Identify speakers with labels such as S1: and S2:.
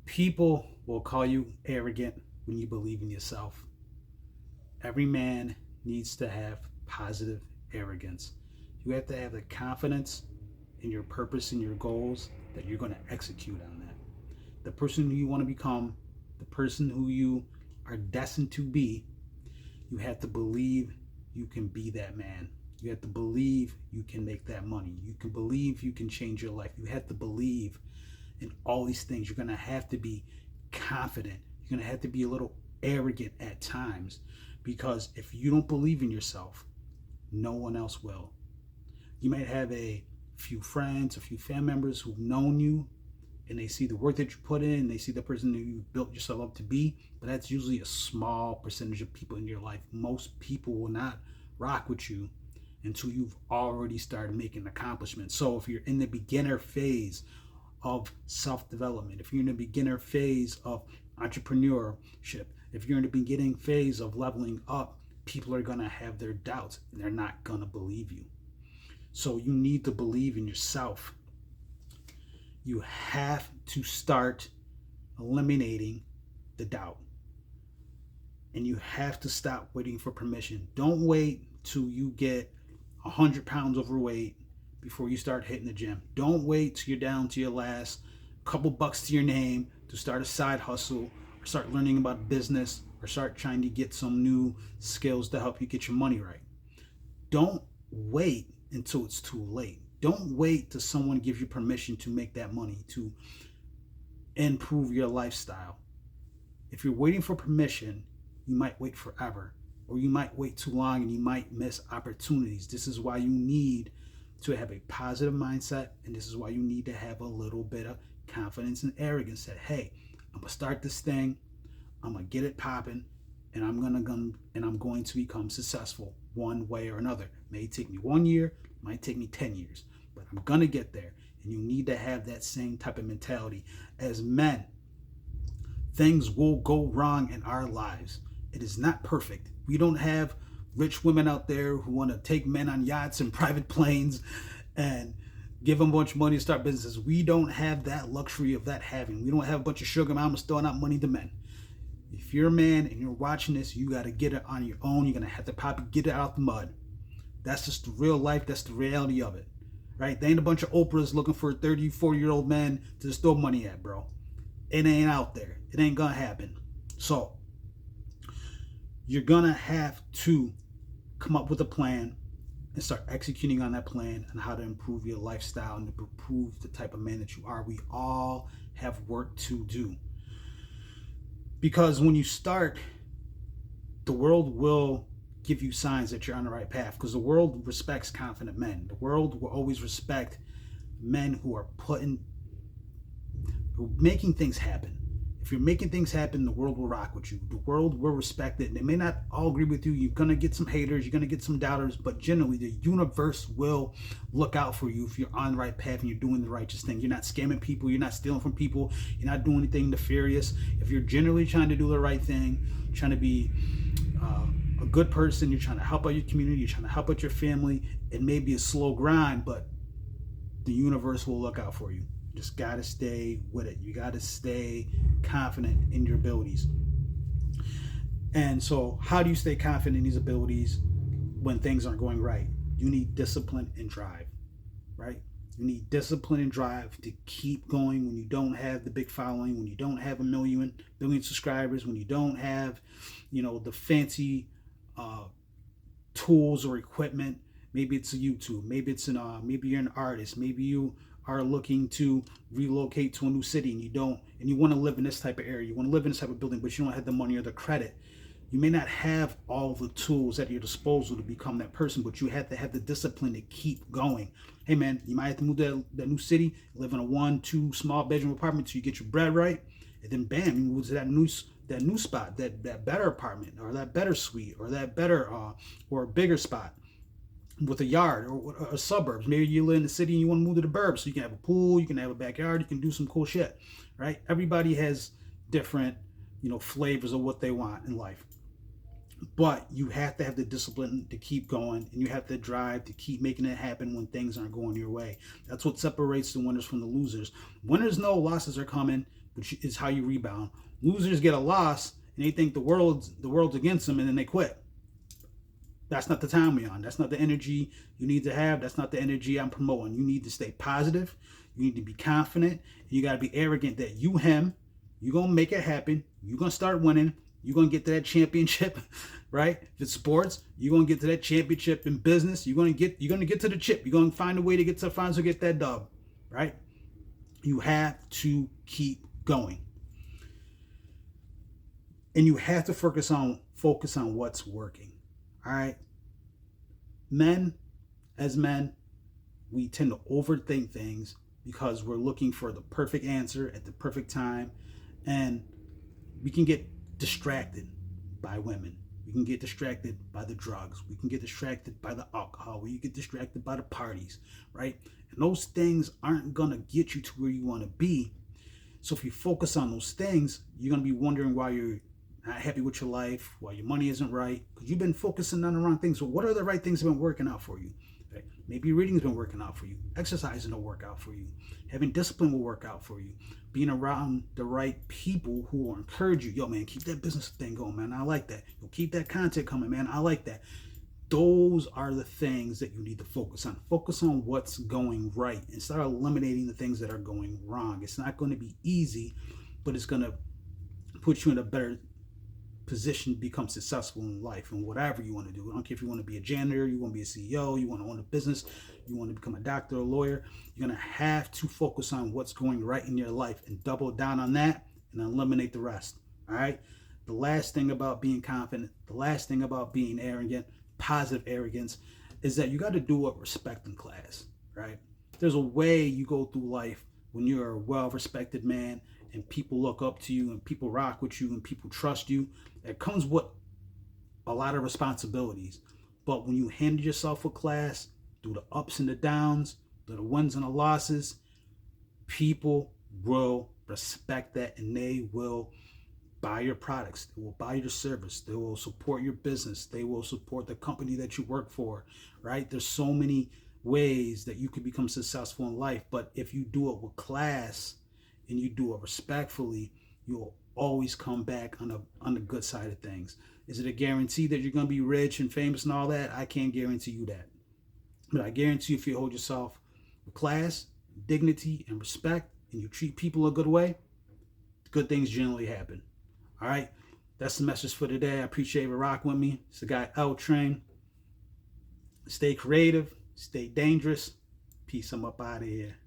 S1: People will call you arrogant when you believe in yourself. Every man needs to have positive arrogance. You have to have the confidence in your purpose and your goals that you're going to execute on that. The person who you want to become, the person who you are destined to be, you have to believe you can be that man. You have to believe you can make that money. You can believe you can change your life. You have to believe in all these things. You're going to have to be confident. You're going to have to be a little arrogant at times, because if you don't believe in yourself, no one else will. You might have a few friends, a few family members who've known you, and they see the work that you put in, they see the person that you built yourself up to be, but that's usually a small percentage of people in your life. Most people will not rock with you until you've already started making accomplishments. So if you're in the beginner phase of self-development, if you're in the beginner phase of entrepreneurship, if you're in the beginning phase of leveling up, people are going to have their doubts and they're not going to believe you. So you need to believe in yourself. You have to start eliminating the doubt. And you have to stop waiting for permission. Don't wait till you get 100 pounds overweight before you start hitting the gym. Don't wait till you're down to your last couple bucks to your name to start a side hustle, or start learning about business, or start trying to get some new skills to help you get your money right. Don't wait until it's too late. Don't wait till someone gives you permission to make that money, to improve your lifestyle. If you're waiting for permission, you might wait forever, or you might wait too long and you might miss opportunities. This is why you need to have a positive mindset, and this is why you need to have a little bit of confidence and arrogance that, hey, I'm gonna start this thing, I'm gonna get it popping, and I'm going to become successful one way or another. It may take me 1 year, it might take me 10 years, but I'm gonna get there. And you need to have that same type of mentality. As men, things will go wrong in our lives. It is not perfect. We don't have rich women out there who want to take men on yachts and private planes and give them a bunch of money to start businesses. We don't have that luxury of that having. We don't have a bunch of sugar mamas throwing out money to men. If you're a man and you're watching this, you got to get it on your own. You're going to have to probably get it out the mud. That's just the real life. That's the reality of it, right? They ain't a bunch of Oprahs looking for 30, 40-year-old men to just throw money at, bro. It ain't out there. It ain't going to happen. So you're going to have to come up with a plan and start executing on that plan on how to improve your lifestyle and to improve the type of man that you are. We all have work to do. Because when you start, the world will give you signs that you're on the right path, because the world respects confident men. The world will always respect men who are making things happen. If you're making things happen, the world will rock with you. The world will respect it. They may not all agree with you. You're going to get some haters. You're going to get some doubters. But generally, the universe will look out for you if you're on the right path and you're doing the righteous thing. You're not scamming people. You're not stealing from people. You're not doing anything nefarious. If you're generally trying to do the right thing, trying to be a good person, you're trying to help out your community, you're trying to help out your family, it may be a slow grind, but the universe will look out for you. Just got to stay with it. You got to stay confident in your abilities. And so how do you stay confident in these abilities when things aren't going right? You need discipline and drive, right? You need discipline and drive to keep going when you don't have the big following, when you don't have a billion subscribers, when you don't have, the fancy tools or equipment. Maybe it's a YouTube, maybe it's maybe you're an artist, maybe you are looking to relocate to a new city and you want to live in this type of area, you want to live in this type of building, but you don't have the money or the credit. You may not have all the tools at your disposal to become that person, but you have to have the discipline to keep going. Hey man, you might have to move to that new city, live in a 1-2 small bedroom apartment till you get your bread right, and then bam, you move to that new spot, that better apartment, or that better suite, or that better or bigger spot with a yard, or suburbs. Maybe you live in the city and you want to move to the burbs, so you can have a pool, you can have a backyard, you can do some cool shit, right? Everybody has different, flavors of what they want in life. But you have to have the discipline to keep going, and you have the drive to keep making it happen when things aren't going your way. That's what separates the winners from the losers. Winners know losses are coming, which is how you rebound. Losers get a loss and they think the world's against them, and then they quit. That's not the time we're on. That's not the energy you need to have. That's not the energy I'm promoting. You need to stay positive. You need to be confident. And you got to be arrogant that you're going to make it happen. You're going to start winning. You're going to get to that championship, right? If it's sports, you're going to get to that championship. In business, you're going to get to the chip. You're going to find a way to get to finals or get that dub, right? You have to keep going. And you have to focus on what's working. All right. As men, we tend to overthink things because we're looking for the perfect answer at the perfect time. And we can get distracted by women. We can get distracted by the drugs. We can get distracted by the alcohol. We get distracted by the parties, right? And those things aren't going to get you to where you want to be. So if you focus on those things, you're going to be wondering why you're not happy with your life, why your money isn't right, because you've been focusing on the wrong things. So what are the right things that have been working out for you? Okay. Maybe reading's been working out for you. Exercising will work out for you. Having discipline will work out for you. Being around the right people who will encourage you. Yo, man, keep that business thing going, man. I like that. Yo, keep that content coming, man. I like that. Those are the things that you need to focus on. Focus on what's going right and start eliminating the things that are going wrong. It's not going to be easy, but it's going to put you in a better position to become successful in life and whatever you want to do. I don't care if you want to be a janitor, you want to be a CEO, you want to own a business, you want to become a doctor or a lawyer. You're going to have to focus on what's going right in your life and double down on that and eliminate the rest. All right. The last thing about being confident, the last thing about being arrogant, positive arrogance, is that you got to do it respect in class, right? There's a way you go through life when you're a well-respected man and people look up to you and people rock with you and people trust you. It comes with a lot of responsibilities. But when you handle yourself with class, through the ups and the downs, through the wins and the losses, people will respect that and they will buy your products. They will buy your service. They will support your business. They will support the company that you work for, right? There's so many ways that you can become successful in life. But if you do it with class and you do it respectfully, you'll always come back on the good side of things. Is it a guarantee that you're going to be rich and famous and all that? I can't guarantee you that. But I guarantee you, if you hold yourself with class, dignity, and respect, and you treat people a good way, good things generally happen. All right? That's the message for today. I appreciate you rocking with me. It's the guy L Train. Stay creative. Stay dangerous. Peace. I'm up out of here.